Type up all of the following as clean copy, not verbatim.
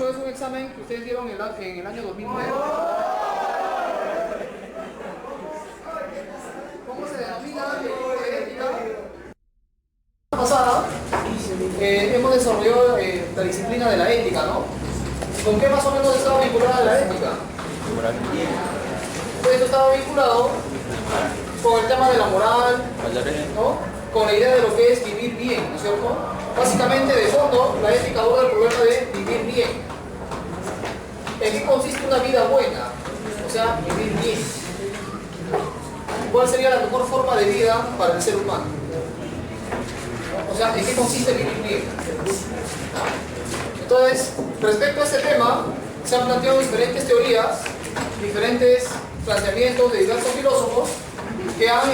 8 es un examen que ustedes dieron en el año 2009. ¿Cómo se denomina el tipo de ética? La pasada hemos desarrollado la disciplina de la ética, ¿no? ¿Con qué más o menos estaba vinculada la ética? Esto estaba vinculado con el tema de la moral, ¿no? Con la idea de lo que es vivir bien, ¿no es cierto? Básicamente, de fondo, la ética aborda el problema de vivir bien. ¿En qué consiste una vida buena? O sea, vivir bien. ¿Cuál sería la mejor forma de vida para el ser humano? O sea, ¿en qué consiste vivir bien? Entonces, respecto a este tema, se han planteado diferentes teorías, diferentes planteamientos de diversos filósofos que han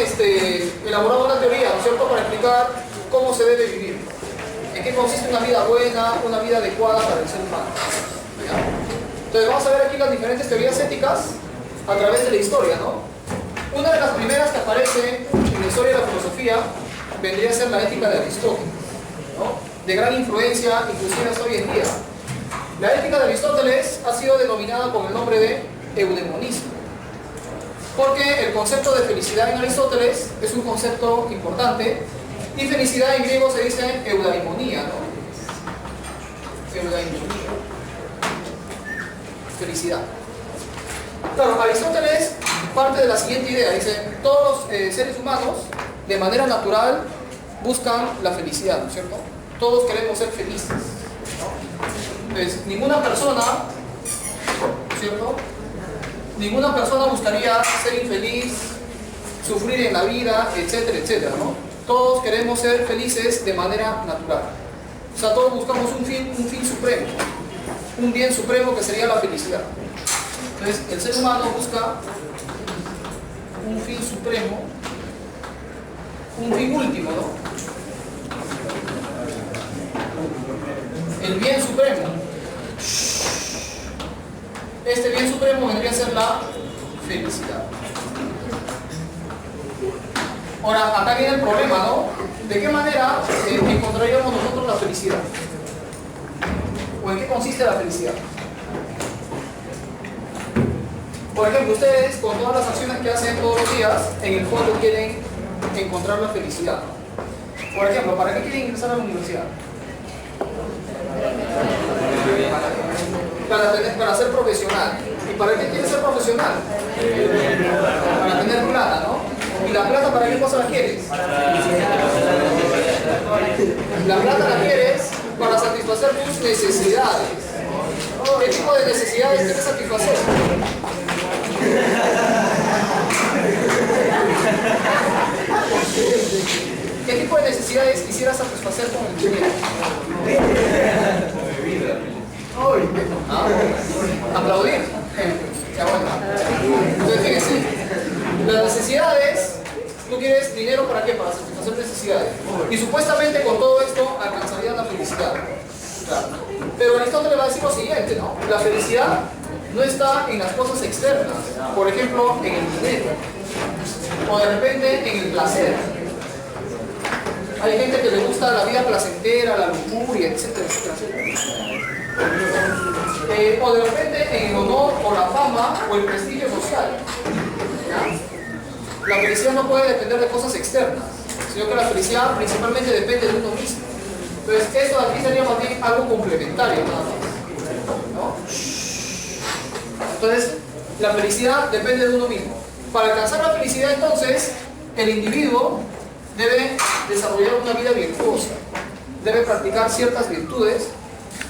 elaborado una teoría, ¿no es cierto?, para explicar cómo se debe vivir. En qué consiste una vida buena, una vida adecuada para el ser humano. ¿Ya? Entonces vamos a ver aquí las diferentes teorías éticas a través de la historia, ¿no? Una de las primeras que aparece en la historia de la filosofía vendría a ser la ética de Aristóteles, ¿no? De gran influencia, inclusive hasta hoy en día. La ética de Aristóteles ha sido denominada con el nombre de eudemonismo, porque el concepto de felicidad en Aristóteles es un concepto importante, y felicidad en griego se dice eudaimonía, ¿no? Eudaimonía. Felicidad. Claro, Aristóteles parte de la siguiente idea, dice, todos los seres humanos de manera natural buscan la felicidad, ¿no es cierto? Todos queremos ser felices, ¿no? Entonces, ninguna persona, ¿cierto?, ninguna persona buscaría ser infeliz, sufrir en la vida, etcétera, etcétera, ¿no? Todos queremos ser felices de manera natural. O sea, todos buscamos un fin supremo, un bien supremo que sería la felicidad. Entonces, el ser humano busca un fin supremo, un fin último, ¿no? El bien supremo. Este bien supremo vendría a ser la felicidad. Ahora, acá viene el problema, ¿no? ¿De qué manera encontraríamos nosotros la felicidad? ¿O en qué consiste la felicidad? Por ejemplo, ustedes con todas las acciones que hacen todos los días, en el fondo quieren encontrar la felicidad. Por ejemplo, ¿para qué quieren ingresar a la universidad? Para ser profesional. ¿Y para qué quieren ser profesional? Para tener plata, ¿no? ¿Y la plata para qué cosa la quieres? La plata la quieres para satisfacer tus necesidades. ¿Qué tipo de necesidades quieres satisfacer? ¿Qué tipo de necesidades quisieras satisfacer con el dinero? ¿Ah? Aplaudir. Ya bueno. Entonces fíjense, las necesidades, tú quieres dinero ¿para qué? Para satisfacer necesidades. Y supuestamente con todo esto alcanzarías la felicidad. Claro. Pero Aristóteles va a decir lo siguiente, ¿no? La felicidad no está en las cosas externas, por ejemplo, en el dinero, o de repente en el placer. Hay gente que le gusta la vida placentera, la lujuria, etcétera, etcétera. O de repente en el honor o la fama o el prestigio social. ¿Ya? La felicidad no puede depender de cosas externas, sino que la felicidad principalmente depende de uno mismo. Entonces esto de aquí sería más bien algo complementario nada más, ¿no? Entonces la felicidad depende de uno mismo. Para alcanzar la felicidad entonces el individuo debe desarrollar una vida virtuosa, debe practicar ciertas virtudes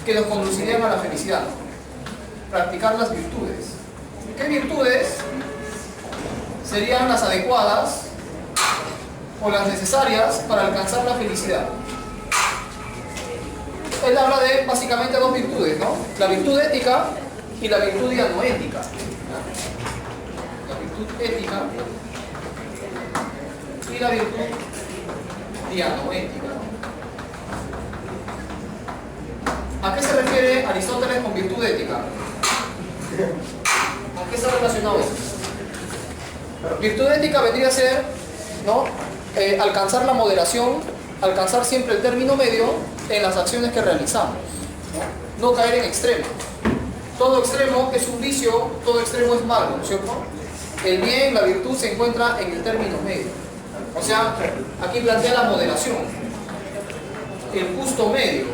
que nos conducirían a la felicidad. Practicar las virtudes. ¿Qué virtudes serían las adecuadas o las necesarias para alcanzar la felicidad? Él habla de básicamente dos virtudes, ¿no? La virtud ética y la virtud dianoética. La virtud ética y la virtud dianoética. ¿A qué se refiere Aristóteles con virtud ética? ¿A qué está relacionado eso? Virtud ética vendría a ser, ¿no?, alcanzar la moderación, alcanzar siempre el término medio en las acciones que realizamos, ¿no? no caer en extremos. Todo extremo es un vicio, todo extremo es malo, ¿no es cierto? El bien, la virtud se encuentra en el término medio. O sea, aquí plantea la moderación, el justo medio.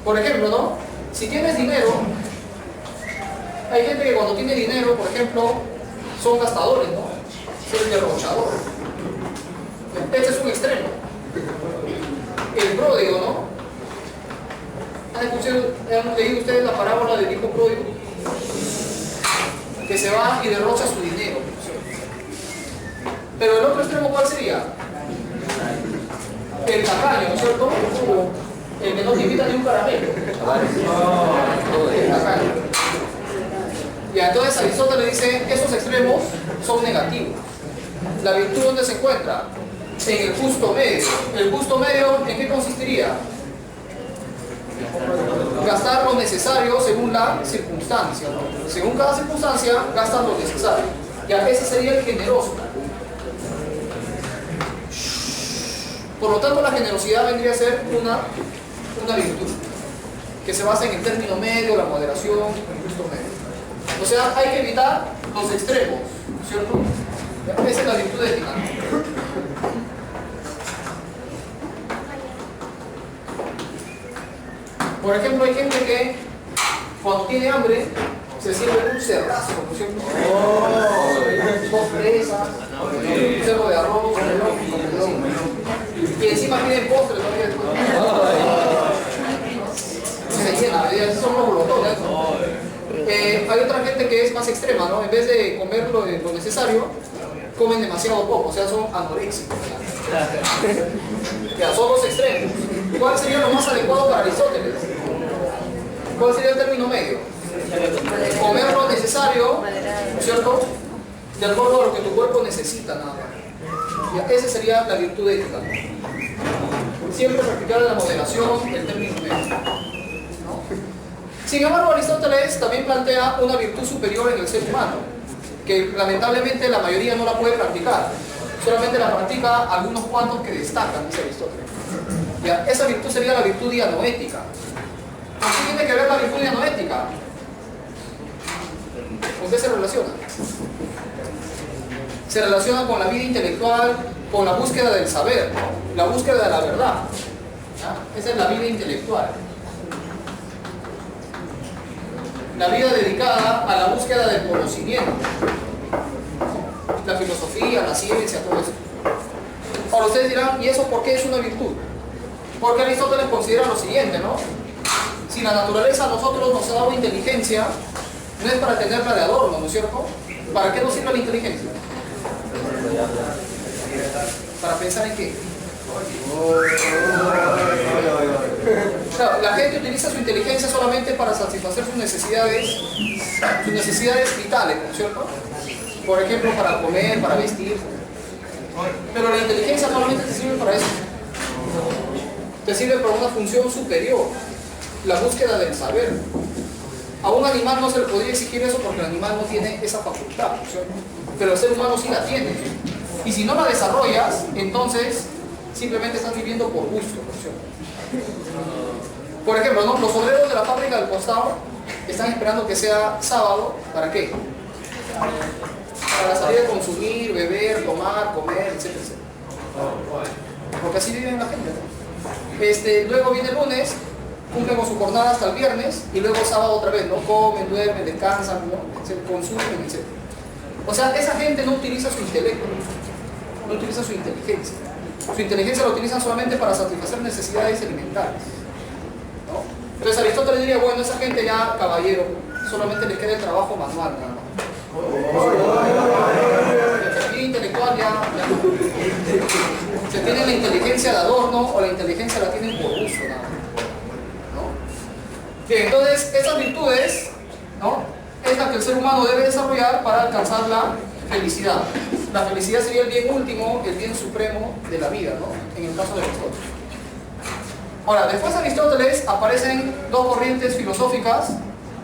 Por ejemplo, ¿no? Si tienes dinero, hay gente que cuando tiene dinero, por ejemplo, son gastadores, ¿no? Es el derrochador. Este es un extremo. El pródigo, ¿no? ¿Han leído ustedes la parábola del hijo pródigo? Que se va y derrocha su dinero. Pero el otro extremo, ¿cuál sería? El tacaño, ¿no es cierto? El que no te invita ni un caramelo. El tacaño. Y entonces Aristóteles dice, esos extremos son negativos. ¿La virtud dónde se encuentra? En el justo medio. ¿El justo medio en qué consistiría? Gastar lo necesario según la circunstancia, ¿no? Según cada circunstancia, gastas lo necesario. Ya ese sería el generoso. Por lo tanto, la generosidad vendría a ser una virtud que se basa en el término medio, la moderación, el justo medio. O sea, hay que evitar los extremos, ¿cierto? Esa es la virtud ética. Por ejemplo, hay gente que cuando tiene hambre se sirve un cerrazo, ¿no es cierto? Dos fresas, un cerro de arroz, y encima tienen postre todavía. Se llena, son los glotones, ¿no? Hay otra gente que es más extrema, ¿no? En vez de comer lo necesario, comen demasiado poco, o sea, son anoréxicos. Ya, son los extremos. ¿Cuál sería lo más adecuado para Aristóteles? ¿Cuál sería el término medio? Comer lo necesario, ¿cierto? De acuerdo a lo que tu cuerpo necesita, nada más. Ya, esa sería la virtud ética. Siempre practicar la moderación, el término medio. ¿No? Sin embargo, Aristóteles también plantea una virtud superior en el ser humano, que lamentablemente la mayoría no la puede practicar. Solamente la practica algunos cuantos que destacan, dice Aristóteles. Ya, esa virtud sería la virtud dianoética. ¿Con qué tiene que ver la virtud dianoética? ¿Con qué se relaciona? Se relaciona con la vida intelectual, con la búsqueda del saber, ¿no? La búsqueda de la verdad. ¿Ya? Esa es la vida intelectual. La vida dedicada a la búsqueda del conocimiento. La filosofía, la ciencia, todo eso. Ahora ustedes dirán, ¿y eso por qué es una virtud? Porque Aristóteles considera lo siguiente, ¿no? Si la naturaleza a nosotros nos ha dado inteligencia, no es para tenerla de adorno, ¿no es cierto? ¿Para qué nos sirve la inteligencia? ¿Para pensar en qué? Claro, la gente utiliza su inteligencia solamente para satisfacer sus necesidades vitales, ¿no es cierto? Por ejemplo, para comer, para vestir. Pero la inteligencia solamente te sirve para eso. Te sirve para una función superior, la búsqueda del saber. A un animal no se le podría exigir eso porque el animal no tiene esa facultad, ¿no es cierto? Pero el ser humano sí la tiene. Y si no la desarrollas, entonces simplemente estás viviendo por gusto, ¿no es cierto? Por ejemplo, ¿no? Los obreros de la fábrica del costado están esperando que sea sábado, ¿para qué? Para salir a consumir, beber, tomar, comer, etc. Porque así viven la gente, ¿no? Luego viene el lunes, cumplen con su jornada hasta el viernes y luego sábado otra vez, ¿no? Comen, duermen, descansan, ¿no? Se consumen, etc. O sea, esa gente no utiliza su intelecto, no utiliza su inteligencia. Su inteligencia la utilizan solamente para satisfacer necesidades elementales, ¿no? Entonces Aristóteles diría, bueno, esa gente ya, caballero, solamente les queda el trabajo manual, nada más. La vida intelectual ya se tiene la inteligencia de adorno o la inteligencia la tienen por uso, nada más, ¿no? Bien, entonces esas virtudes, ¿no? Es la que el ser humano debe desarrollar para alcanzar la felicidad. La felicidad sería el bien último, el bien supremo de la vida, ¿no? En el caso de Aristóteles. Ahora, después de Aristóteles aparecen dos corrientes filosóficas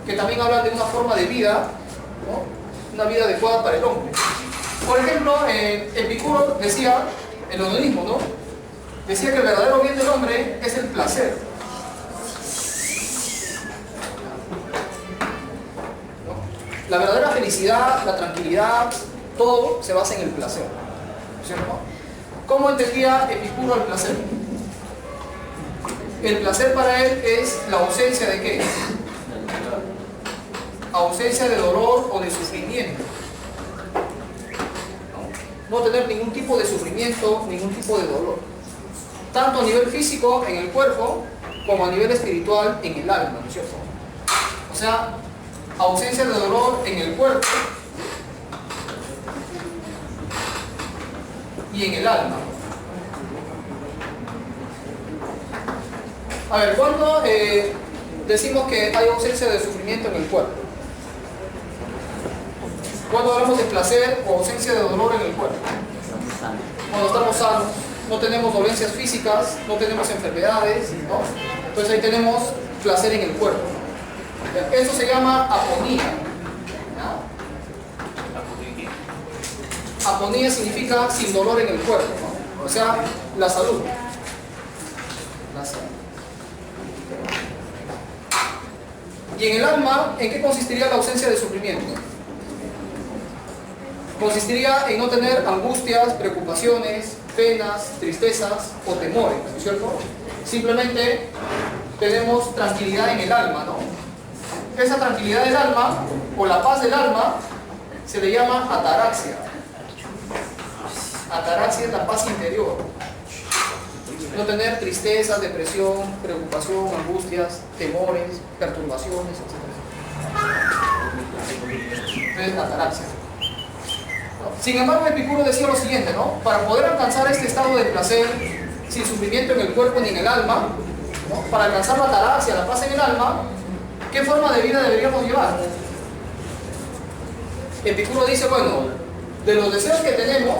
que también hablan de una forma de vida, ¿no? Una vida adecuada para el hombre. Por ejemplo, Epicuro decía, el hedonismo, ¿no? Decía que el verdadero bien del hombre es el placer. felicidad, la tranquilidad, todo se basa en el placer, ¿cierto? ¿Cómo entendía Epicuro el placer? El placer para él es la ausencia de ¿qué? Ausencia de dolor o de sufrimiento. No tener ningún tipo de sufrimiento, ningún tipo de dolor. Tanto a nivel físico, en el cuerpo, como a nivel espiritual, en el alma, ¿no es cierto? O sea, ausencia de dolor en el cuerpo y en el alma. A ver, ¿cuándo decimos que hay ausencia de sufrimiento en el cuerpo? ¿Cuándo hablamos de placer o ausencia de dolor en el cuerpo? Cuando estamos sanos, no tenemos dolencias físicas, no tenemos enfermedades, ¿no? Entonces ahí tenemos placer en el cuerpo. Eso se llama aponía. ¿No? Aponía significa sin dolor en el cuerpo, ¿no? O sea, la salud. La salud. Y en el alma, ¿en qué consistiría la ausencia de sufrimiento? Consistiría en no tener angustias, preocupaciones, penas, tristezas o temores, ¿no es cierto? Simplemente tenemos tranquilidad en el alma, ¿no? Esa tranquilidad del alma, o la paz del alma, se le llama ataraxia. Ataraxia es la paz interior. No tener tristezas, depresión, preocupación, angustias, temores, perturbaciones, etc. Es ataraxia. Sin embargo, Epicuro decía lo siguiente, ¿no? Para poder alcanzar este estado de placer sin sufrimiento en el cuerpo ni en el alma, ¿no? Para alcanzar la ataraxia, la paz en el alma, ¿qué forma de vida deberíamos llevar? Epicuro dice, bueno, de los deseos que tenemos,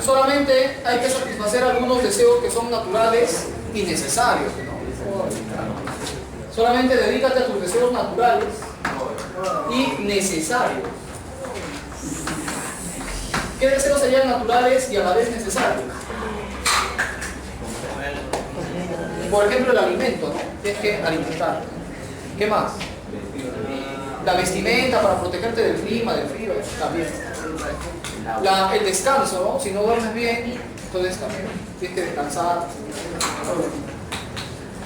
solamente hay que satisfacer algunos deseos que son naturales y necesarios, ¿no? Solamente dedícate a tus deseos naturales y necesarios. ¿Qué deseos serían naturales y a la vez necesarios? Por ejemplo, el alimento, ¿no? Tienes que alimentar. ¿Qué más? La vestimenta para protegerte del clima, del frío, también. El descanso, ¿no? Si no duermes bien, entonces también tienes que descansar.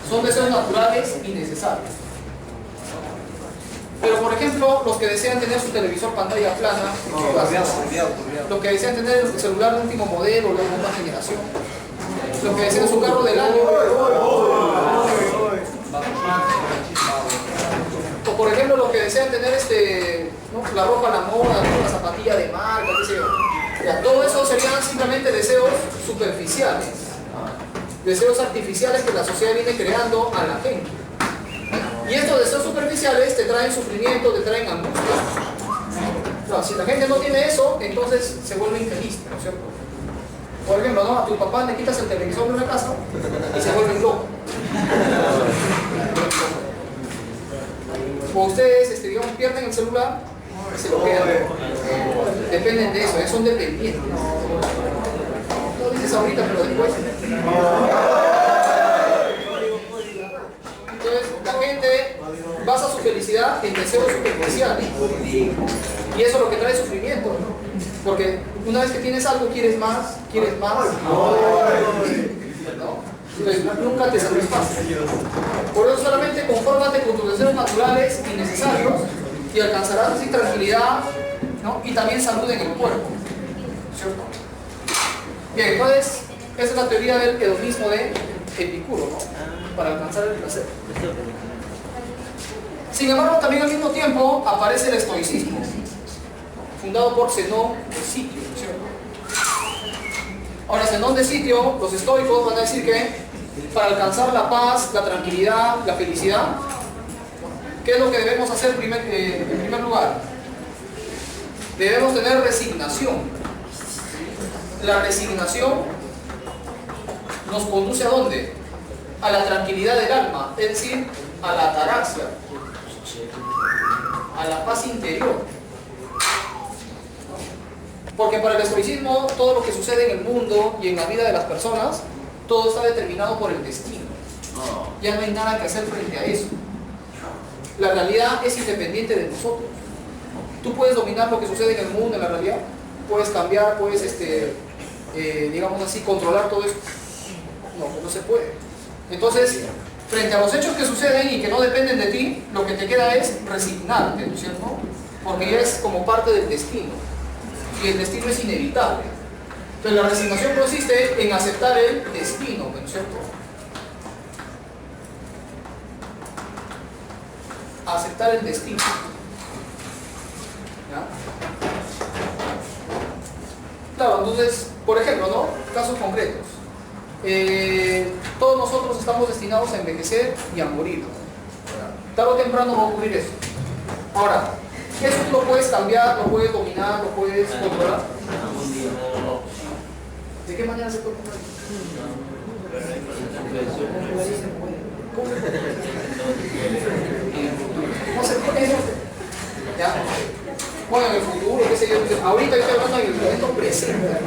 Son deseos naturales y necesarios. Pero por ejemplo, los que desean tener su televisor pantalla plana, los que desean tener el celular de último modelo, de última generación, los que desean su carro del año, o por ejemplo los que desean tener ¿no? la ropa a la moda, la zapatilla de marca, qué sé yo. Ya, todo eso serían simplemente deseos superficiales, deseos artificiales que la sociedad viene creando a la gente. Y estos deseos superficiales te traen sufrimiento, te traen angustia. No, si la gente no tiene eso, entonces se vuelve infeliz, ¿no es cierto? Por ejemplo, ¿no? A tu papá le quitas el televisor de una casa y se vuelven locos. O ustedes, digamos, pierden el celular y se lo quedan. Dependen de eso, son dependientes. No dices ahorita, pero después. Entonces, la gente basa su felicidad en deseos superficiales. Y eso es lo que trae sufrimiento, ¿no? Porque una vez que tienes algo, quieres más, ¿no? Entonces, nunca te satisface. Por eso solamente confórmate con tus deseos naturales y necesarios y alcanzarás así tranquilidad, ¿no? Y también salud en el cuerpo, ¿cierto? Bien, entonces, esa es la teoría del hedonismo de Epicuro, ¿no? Para alcanzar el placer. Sin embargo, también al mismo tiempo aparece el estoicismo, fundado por Zenón de Sitio, ¿cierto? Ahora, Zenón de Sitio, los estoicos van a decir que para alcanzar la paz, la tranquilidad, la felicidad, ¿qué es lo que debemos hacer en primer lugar? Debemos tener resignación. La resignación nos conduce ¿a dónde? A la tranquilidad del alma, es decir, a la ataraxia, a la paz interior. Porque para el estoicismo todo lo que sucede en el mundo y en la vida de las personas, todo está determinado por el destino. Ya no hay nada que hacer frente a eso. la realidad es independiente de nosotros. Tú puedes dominar lo que sucede en el mundo, en la realidad, puedes cambiar, puedes, digamos así, controlar todo esto. No se puede. Entonces, frente a los hechos que suceden y que no dependen de ti, lo que te queda es resignarte, ¿no es cierto? Porque ya es como parte del destino. Y el destino es inevitable. Entonces, la resignación consiste en aceptar el destino, ¿no es cierto? Aceptar el destino. ¿Ya? Claro, entonces, por ejemplo, ¿no? Casos concretos. Todos nosotros estamos destinados a envejecer y a morir. Tarde o temprano va a ocurrir eso. Ahora, eso tú lo puedes cambiar, lo puedes dominar, lo puedes controlar. ¿De qué manera se puede controlar? ¿Cómo se puede? No se puede. ¿Ya? Bueno, en el futuro, qué sé yo. Ahorita yo estoy hablando en el momento presente.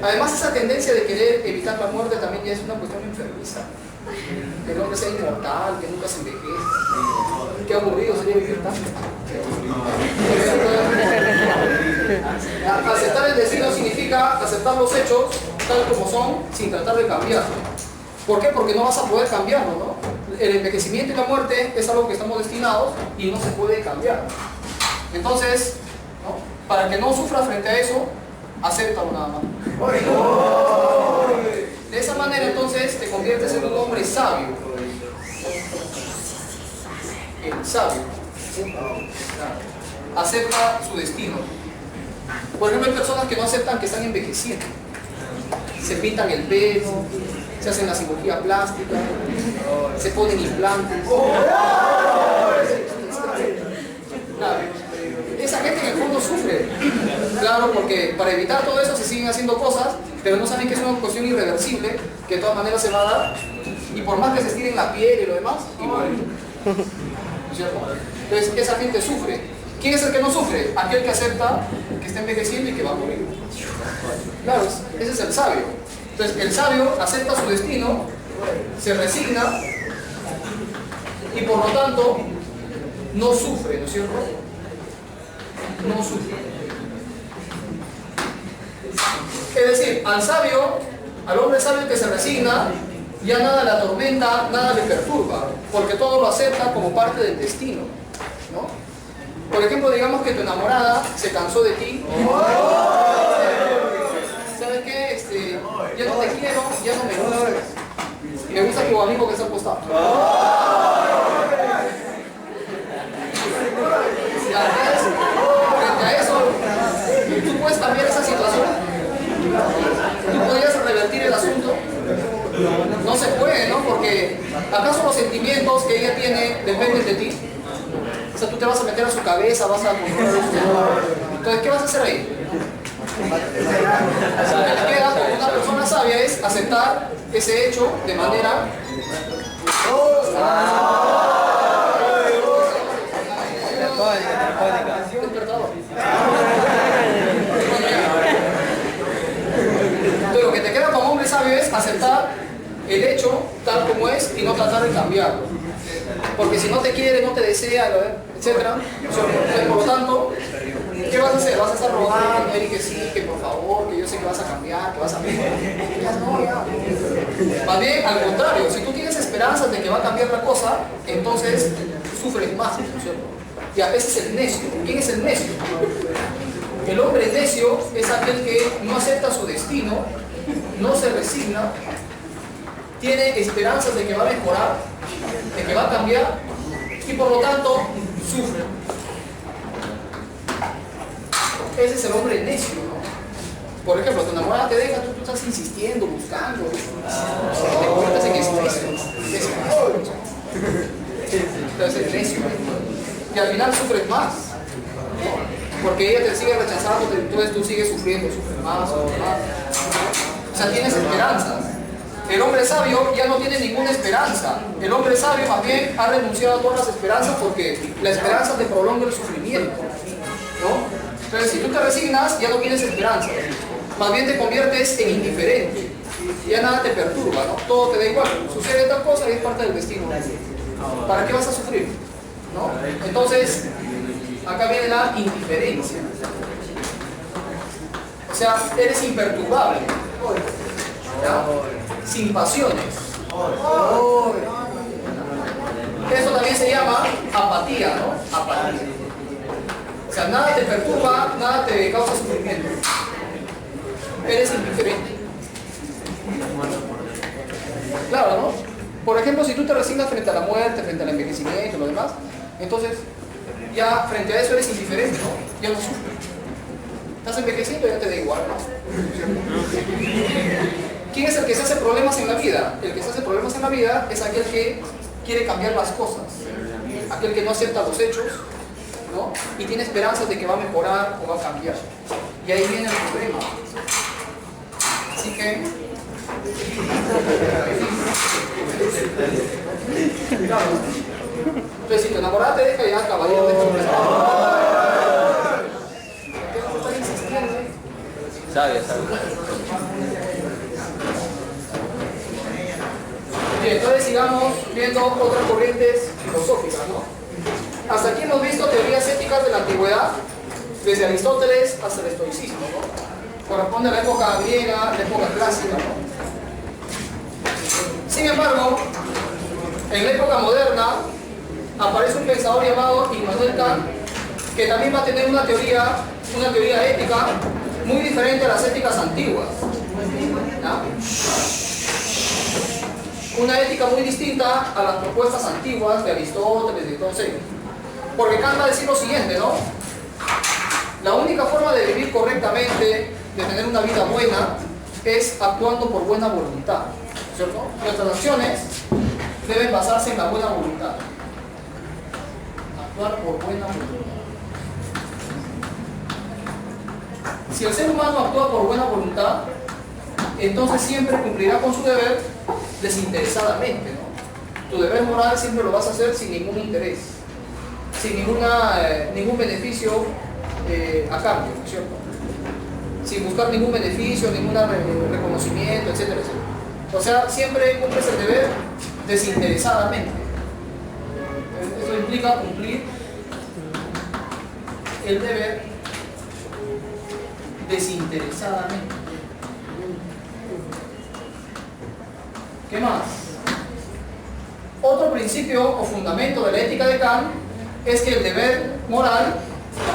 Además, esa tendencia de querer evitar la muerte también ya es una cuestión enfermiza. Que el hombre sea inmortal, que nunca se envejece. Qué aburrido sería vivir tanto. Aceptar el destino significa aceptar los hechos tal como son, sin tratar de cambiarlo. ¿Por qué? Porque no vas a poder cambiarlo, ¿no? El envejecimiento y la muerte es algo que estamos destinados y no se puede cambiar. Entonces, ¿no? Para que no sufras frente a eso, acéptalo nada más. De esa manera entonces te conviertes en un hombre sabio. El sabio acepta su destino. Por ejemplo, hay personas que no aceptan que están envejeciendo. Se pintan el pelo, se hacen la cirugía plástica, se ponen implantes. Claro. Esa gente en el fondo sufre. Claro, porque para evitar todo eso se siguen haciendo cosas, pero no saben que es una cuestión irreversible, que de todas maneras se va a dar, y por más que se estiren la piel y lo demás, igual. ¿Cierto? Entonces, esa gente sufre. ¿Quién es el que no sufre? Aquel que acepta que está envejeciendo y que va a morir. Claro, ese es el sabio. Entonces, el sabio acepta su destino, se resigna, y por lo tanto, no sufre, ¿no es cierto? No sufre. Es decir, al sabio, al hombre sabio que se resigna, ya nada le atormenta, nada le perturba, porque todo lo acepta como parte del destino, ¿no? Por ejemplo, digamos que tu enamorada se cansó de ti. ¿Sabes qué? Ya no te quiero, ya no me gustas. Me gusta tu amigo que está acostado. Frente a eso, tú puedes cambiar esa situación. Tú podrías revertir el asunto. No se puede, ¿no? Porque ¿acaso los sentimientos que ella tiene dependen de ti? O sea, tú te vas a meter a su cabeza, vas a controlar eso. Entonces, ¿qué vas a hacer ahí? O sea, lo que te queda como una persona sabia es aceptar ese hecho de manera... Entonces, lo que te queda como hombre sabio es aceptar el hecho tal como es y no tratar de cambiarlo. Porque si no te quiere, no te desea, etc. Por lo tanto, ¿qué vas a hacer? ¿Vas a estar rogando, Eric, que sí, que por favor, que yo sé que vas a cambiar, que vas a mejorar? Ya no, ya. Más bien, al contrario, si tú tienes esperanzas de que va a cambiar la cosa, entonces sufres más, ¿no es cierto? Y a veces el necio. ¿Quién es el necio? El hombre necio es aquel que no acepta su destino, no se resigna, tiene esperanzas de que va a mejorar, de que va a cambiar, y por lo tanto sufre. Ese es el hombre necio, ¿no? Por ejemplo, tu enamorada te deja, tú estás insistiendo, buscando, te conviertes en expreso. Entonces es necio. Y al final sufres más, ¿no? Porque ella te sigue rechazando, entonces tú sigues sufriendo, sufres más, sufres más. O sea, tienes esperanzas. El hombre sabio ya no tiene ninguna esperanza. El hombre sabio más bien ha renunciado a todas las esperanzas porque la esperanza te prolonga el sufrimiento, ¿no? Entonces, si tú te resignas, ya no tienes esperanza. Más bien te conviertes en indiferente. Ya nada te perturba, ¿no? Todo te da igual. Sucede tal cosa y es parte del destino. ¿Para qué vas a sufrir? ¿no? Entonces, acá viene la indiferencia. O sea, eres imperturbable, ¿ya? Sin pasiones. Eso también se llama apatía, ¿no? Apatía. O sea, nada te perturba, nada te causa sufrimiento. Eres indiferente. Claro, ¿no? Por ejemplo, si tú te resignas frente a la muerte, frente al envejecimiento y lo demás, entonces ya frente a eso eres indiferente, ¿no? Ya no sufres. Estás envejeciendo y ya te da igual, ¿no? ¿Quién es el que se hace problemas en la vida? El que se hace problemas en la vida es aquel que quiere cambiar las cosas, aquel que no acepta los hechos, ¿no? Y tiene esperanzas de que va a mejorar o va a cambiar. Y ahí viene el problema. Así que... claro. Entonces, si te enamoras, te deja ya, caballero, deja de empezar. ¿Qué vas a estar insistiendo? Sabia. Bien, entonces sigamos viendo otras corrientes filosóficas, ¿no? Hasta aquí hemos visto teorías éticas de la antigüedad, desde Aristóteles hasta el estoicismo, ¿no? Corresponde a la época griega, la época clásica, ¿no? Sin embargo, en la época moderna aparece un pensador llamado Immanuel Kant, que también va a tener una teoría ética muy diferente a las éticas antiguas, ¿no? Una ética muy distinta a las propuestas antiguas de Aristóteles y de todos ellos. Porque Kant va a decir lo siguiente, ¿no? La única forma de vivir correctamente, de tener una vida buena, es actuando por buena voluntad, ¿cierto? Nuestras acciones deben basarse en la buena voluntad. Actuar por buena voluntad. Si el ser humano actúa por buena voluntad, entonces siempre cumplirá con su deber desinteresadamente, ¿no? Tu deber moral siempre lo vas a hacer sin ningún interés, sin ningún beneficio a cambio, ¿cierto? Sin buscar ningún beneficio, ningún reconocimiento, etcétera, etcétera. O sea, siempre cumples el deber desinteresadamente. Esto implica cumplir el deber desinteresadamente. ¿Qué más? Otro principio o fundamento de la ética de Kant es que el deber moral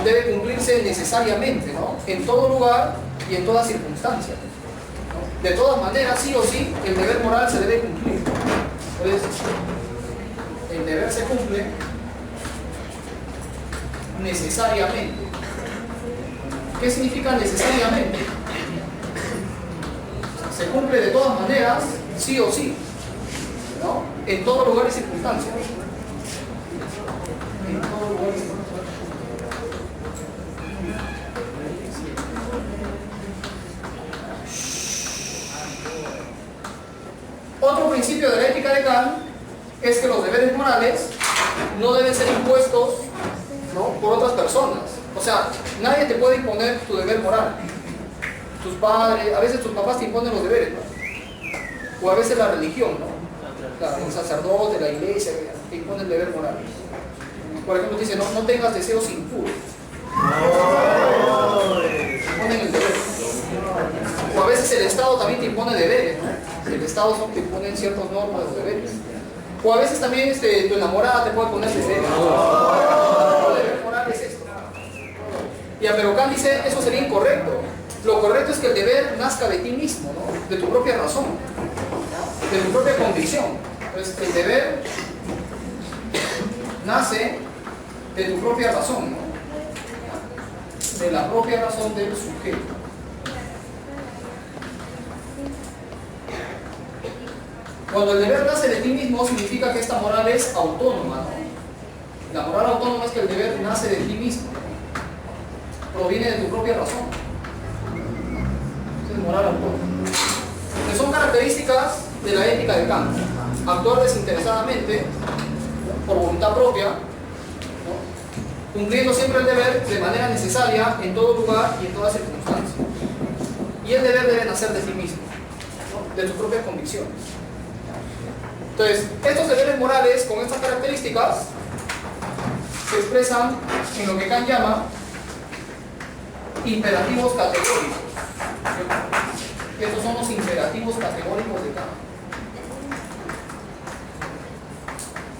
debe cumplirse necesariamente, ¿no? En todo lugar y en toda circunstancia, ¿no? De todas maneras, sí o sí, el deber moral se debe cumplir. Entonces, el deber se cumple necesariamente. ¿Qué significa necesariamente? Se cumple de todas maneras, sí o sí, ¿no? En todo lugar y circunstancia. En todo lugar y circunstancia. Otro principio de la ética de Kant es que los deberes morales no deben ser impuestos, ¿no? Por otras personas. O sea, nadie te puede imponer tu deber moral. Tus padres, a veces tus papás te imponen los deberes, ¿no? O a veces la religión, ¿no? Claro, el sacerdote, la iglesia, te impone el deber moral. Por ejemplo, te dice, no tengas deseos impuros. Te imponen el deber. O a veces el Estado también te impone deberes, ¿no? El Estado te impone ciertas normas de deberes. O a veces también tu enamorada te puede poner deberes. El deber moral es esto. Ya, pero Kant dice, eso sería incorrecto. Lo correcto es que el deber nazca de ti mismo, ¿no? De tu propia razón, de tu propia convicción. Entonces, el deber nace de tu propia razón, ¿no? De la propia razón del sujeto. Cuando el deber nace de ti mismo, significa que esta moral es autónoma, ¿no? La moral autónoma es que el deber nace de ti mismo, ¿no? Proviene de tu propia razón. Es moral autónoma. Que son características de la ética de Kant. Actuar desinteresadamente, ¿no? Por voluntad propia, ¿no? Cumpliendo siempre el deber de manera necesaria en todo lugar y en toda circunstancia. Y el deber debe nacer de ti mismo, ¿no? De tus propias convicciones. Entonces, estos deberes morales con estas características se expresan en lo que Kant llama imperativos categóricos. Estos son los imperativos categóricos de Kant.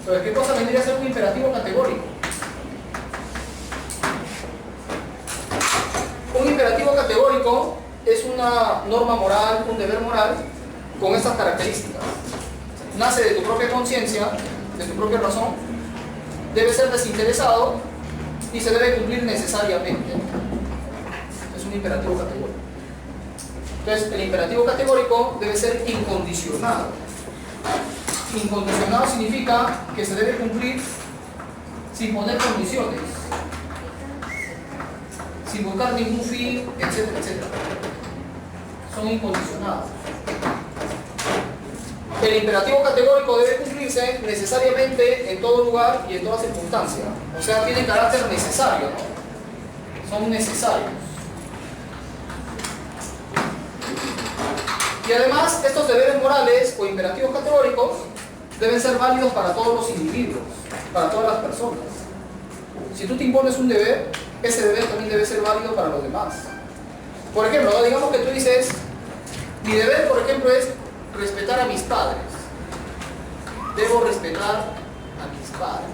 Entonces, ¿qué cosa vendría a ser un imperativo categórico? Un imperativo categórico es una norma moral, un deber moral con estas características. Nace de tu propia conciencia, de tu propia razón, debe ser desinteresado y se debe cumplir necesariamente. Es un imperativo categórico. Entonces, el imperativo categórico debe ser incondicionado. Incondicionado significa que se debe cumplir sin poner condiciones, sin buscar ningún fin, etcétera, etcétera. Son incondicionados. El imperativo categórico debe cumplirse necesariamente en todo lugar y en toda circunstancia. O sea, tiene carácter necesario, ¿no? Son necesarios. Y además, estos deberes morales o imperativos categóricos deben ser válidos para todos los individuos, para todas las personas. Si tú te impones un deber, ese deber también debe ser válido para los demás. Por ejemplo, ¿no? Digamos que tú dices, mi deber, por ejemplo, es respetar a mis padres. Debo respetar a mis padres.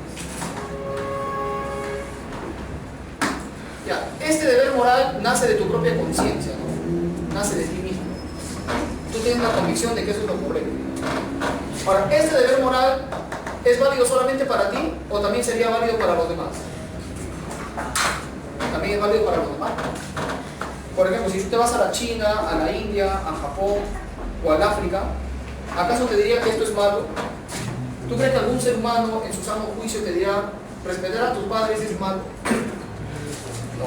Ya, este deber moral nace de tu propia conciencia, ¿no? Nace de ti mismo. Tú tienes la convicción de que eso es lo correcto. Ahora, ¿este deber moral es válido solamente para ti o también sería válido para los demás? También es válido para los demás. Por ejemplo, si tú te vas a la China, a la India, a Japón o al África, ¿acaso te diría que esto es malo? ¿Tú crees que algún ser humano en su sano juicio te dirá respetar a tus padres es malo? No.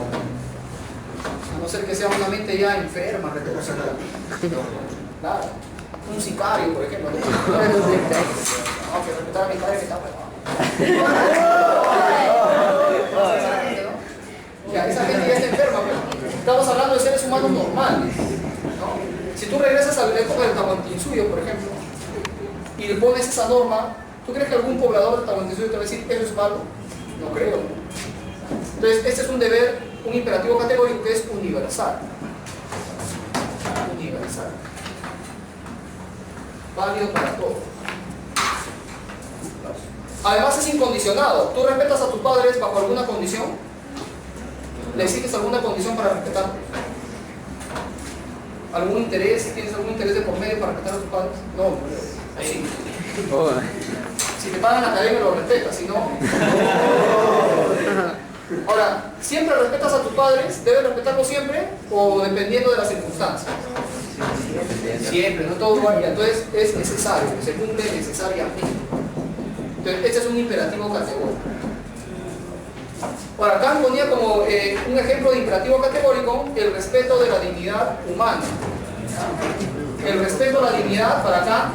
A no ser que sea una mente ya enferma, retorcida. No. Claro. Un sicario, por ejemplo. No, que respetar a mi padre que está bueno. Ya, esa gente ya está enferma, pero estamos hablando de seres humanos normales, ¿no? Si tú regresas a la época del Tahuantinsuyo, por ejemplo, y le pones esa norma, ¿tú crees que algún poblador del Tahuantinsuyo te va a decir eso es malo? No creo. Entonces, este es un deber, un imperativo categórico que es universal. Universal. Válido para todos. Además es incondicionado. ¿Tú respetas a tus padres bajo alguna condición? ¿Le exiges alguna condición para respetarlos? ¿Algún interés? ¿Tienes algún interés de por medio para respetar a tus padres? No, no. Sí. Si te pagan la academia lo respetas, si no... Ahora, ¿siempre respetas a tus padres? ¿Debes respetarlos siempre? ¿O dependiendo de las circunstancias? Siempre, no todo varía. Entonces es necesario, que se cumple necesariamente. Entonces, este es un imperativo categórico. Ahora, Kant ponía como un ejemplo de imperativo categórico el respeto de la dignidad humana. El respeto a la dignidad para Kant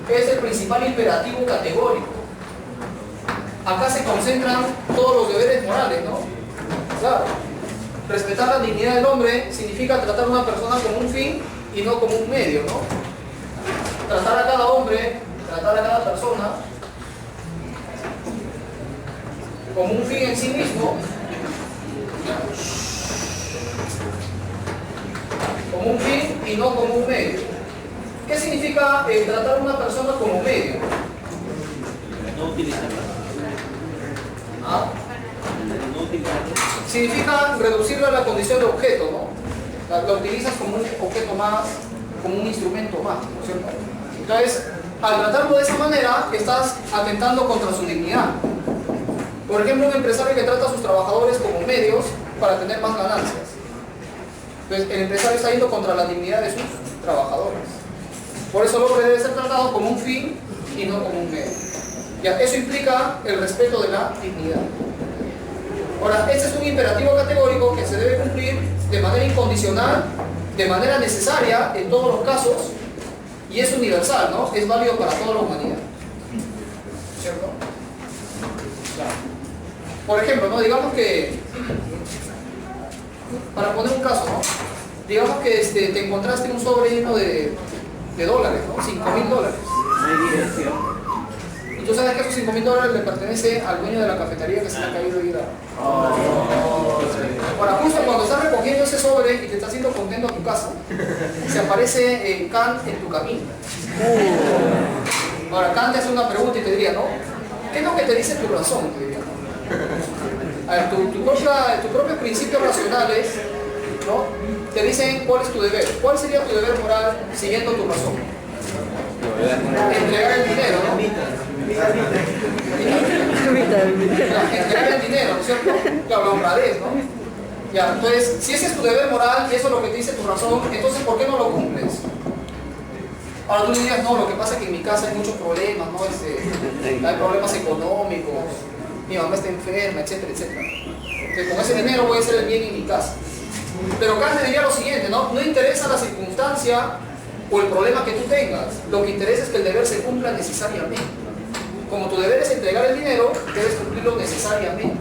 es el principal imperativo categórico. Acá se concentran todos los deberes morales, ¿no? Claro. Respetar la dignidad del hombre significa tratar a una persona como un fin y no como un medio, ¿no? Tratar a cada hombre, tratar a cada persona como un fin en sí mismo, como un fin y no como un medio. ¿Qué significa tratar a una persona como medio? No utilizarla. ¿Ah? No utilizarla. Significa reducirla a la condición de objeto, ¿no? La utilizas como un objeto más, como un instrumento más, ¿no es cierto? Entonces, al tratarlo de esa manera, estás atentando contra su dignidad. Por ejemplo, un empresario que trata a sus trabajadores como medios para tener más ganancias. Entonces, el empresario está yendo contra la dignidad de sus trabajadores. Por eso el hombre debe ser tratado como un fin y no como un medio. Ya, eso implica el respeto de la dignidad. Ahora, este es un imperativo categórico que se debe cumplir de manera incondicional, de manera necesaria en todos los casos, y es universal, ¿no? Es válido para toda la humanidad. ¿Cierto? Por ejemplo, ¿no? Digamos que, para poner un caso, ¿no? Digamos que te encontraste un sobre lleno de dólares, ¿no? $5.000. No hay dirección. Y tú sabes que esos $5.000 le pertenece al dueño de la cafetería que se le ha caído y ahora, justo cuando estás recogiendo ese sobre y te estás yendo contento a tu casa, se aparece Kant en tu camino. Ahora, Kant te hace una pregunta y te diría, ¿no? ¿Qué es lo que te dice tu razón? Te diría, ¿no? A ver, tus propios principios racionales, ¿no? Te dicen cuál es tu deber. ¿Cuál sería tu deber moral siguiendo tu razón? Entregar el dinero, ¿no? Entregar el dinero, ¿no es cierto? Claro, la honradez, ¿no? Ya, entonces, si ese es tu deber moral y eso es lo que te dice tu razón, entonces ¿por qué no lo cumples? Ahora tú dirías, no, lo que pasa es que en mi casa hay muchos problemas, ¿no? Hay problemas económicos, mi mamá está enferma, etcétera, etcétera. Entonces con ese dinero voy a hacer el bien en mi casa. Pero Kant diría lo siguiente, ¿no? No interesa la circunstancia o el problema que tú tengas, lo que interesa es que el deber se cumpla necesariamente. Como tu deber es entregar el dinero, debes cumplirlo necesariamente.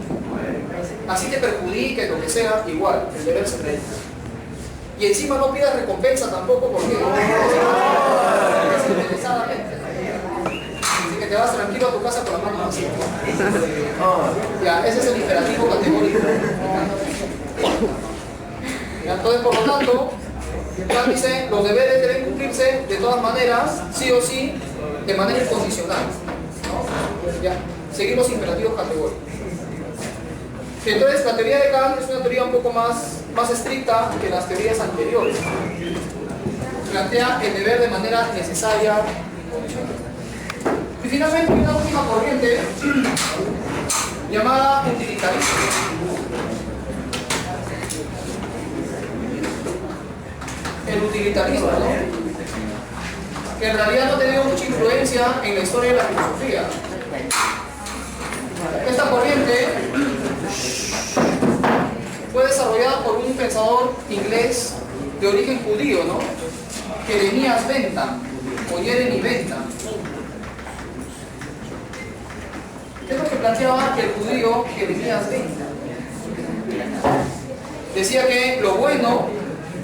Así te perjudique, lo que sea, igual, el deber se realiza. Y encima no pidas recompensa tampoco porque desinteresadamente. Así que te vas tranquilo a tu casa con la mano vacía. Ya, ese es el imperativo categórico. Ya, entonces, por lo tanto, Kant dice, los deberes deben cumplirse de todas maneras, sí o sí, de manera incondicional, ¿no? Ya, seguir los imperativos categóricos. Entonces, la teoría de Kant es una teoría un poco más estricta que las teorías anteriores. Plantea el deber de manera necesaria y incondicional. Y finalmente, una última corriente llamada utilitarismo. El utilitarismo, ¿no? Que en realidad no ha tenido mucha influencia en la historia de la filosofía. Esta corriente fue desarrollada por un pensador inglés de origen judío, ¿no? Jeremías Bentham, o Jeremy Bentham. ¿Qué es lo que planteaba el judío Jeremías Bentham? Decía que lo bueno,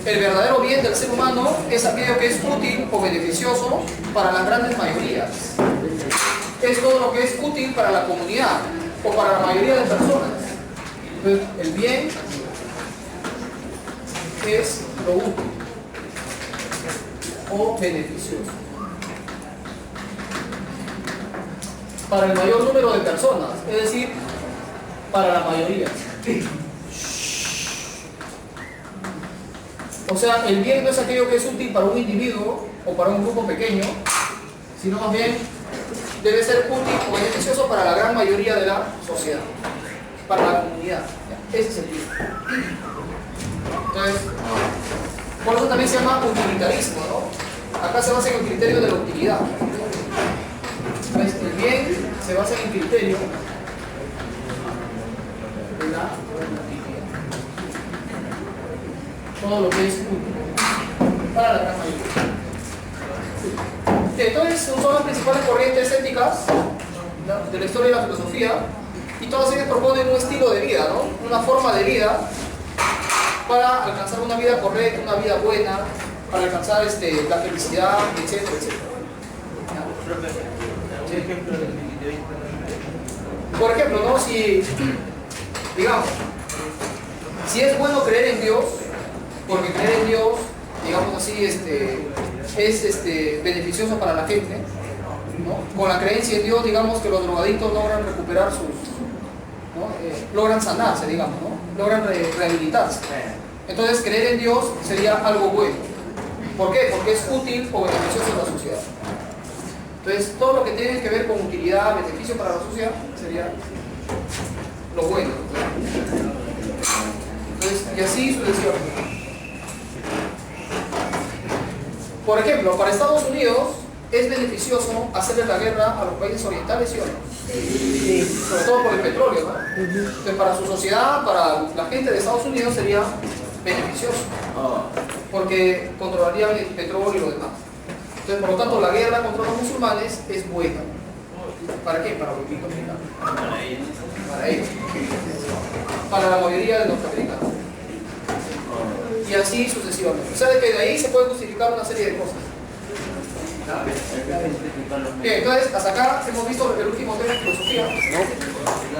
el verdadero bien del ser humano es aquello que es útil o beneficioso para las grandes mayorías. Es todo lo que es útil para la comunidad o para la mayoría de personas. Entonces, el bien es lo útil o beneficioso para el mayor número de personas, es decir, para la mayoría. O sea, el bien no es aquello que es útil para un individuo o para un grupo pequeño, sino más bien debe ser útil o beneficioso para la gran mayoría de la sociedad, para la comunidad. Ese es el bien. Entonces, por eso también se llama utilitarismo, ¿no? Acá se basa en el criterio de la utilidad. Entonces, el bien se basa en el criterio de la utilidad. Todo lo que es útil para la gran mayoría. Entonces, son las principales corrientes éticas, ¿no?, de la historia de la filosofía, y todas ellas proponen un estilo de vida, ¿no?, una forma de vida para alcanzar una vida correcta, una vida buena, para alcanzar la felicidad, etcétera, etcétera. Por ejemplo, ¿no?, digamos, si es bueno creer en Dios, porque creer en Dios, digamos así, es beneficioso para la gente, ¿no? Con la creencia en Dios, digamos que los drogadictos logran recuperar ¿no? Logran sanarse, digamos, ¿no? Logran rehabilitarse. Entonces, creer en Dios sería algo bueno. ¿Por qué? Porque es útil o beneficioso a la sociedad. Entonces, todo lo que tiene que ver con utilidad, beneficio para la sociedad, sería lo bueno. Entonces, y así sucesivamente. Por ejemplo, para Estados Unidos es beneficioso hacerle la guerra a los países orientales, ¿sí o no? Sí. Sobre todo por el petróleo, ¿no? Entonces, para su sociedad, para la gente de Estados Unidos sería beneficioso, porque controlarían el petróleo y lo demás. Entonces, por lo tanto, la guerra contra los musulmanes es buena. ¿Para qué? Para los ricos americanos. Para ellos. Para la mayoría de los norteamericanos. Y así sucesivamente. O sea, de que de ahí se puede justificar una serie de cosas. Bien, entonces hasta acá hemos visto el último tema de filosofía.